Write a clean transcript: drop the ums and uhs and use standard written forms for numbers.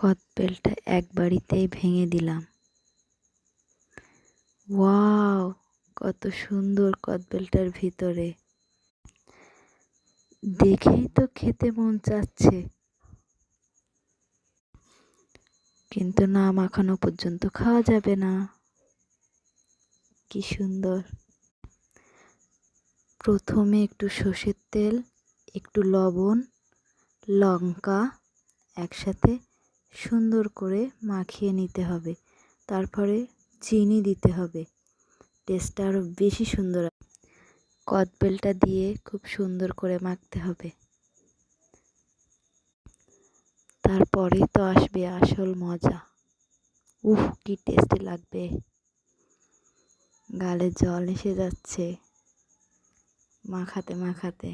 কদবেলটা একবারিতেই ভেঙে দিলাম। ওয়াও, কত সুন্দর কদবেলটার ভিতরে! দেখেই তো খেতে মন চাচ্ছে, কিন্তু না মাখানো পর্যন্ত খাওয়া যাবে না। কি সুন্দর! প্রথমে একটু সর্ষের তেল, একটু লবণ, লঙ্কা একসাথে সুন্দর করে মাখিয়ে নিতে হবে। তারপরে চিনি দিতে হবে, টেস্টটা আরও বেশি সুন্দর। কদবেলটা দিয়ে খুব সুন্দর করে মাখতে হবে। তারপরেই তো আসবে আসল মজা। উফ, কি টেস্টি লাগবে! গালে জল এসে যাচ্ছে মাখাতে মাখাতে।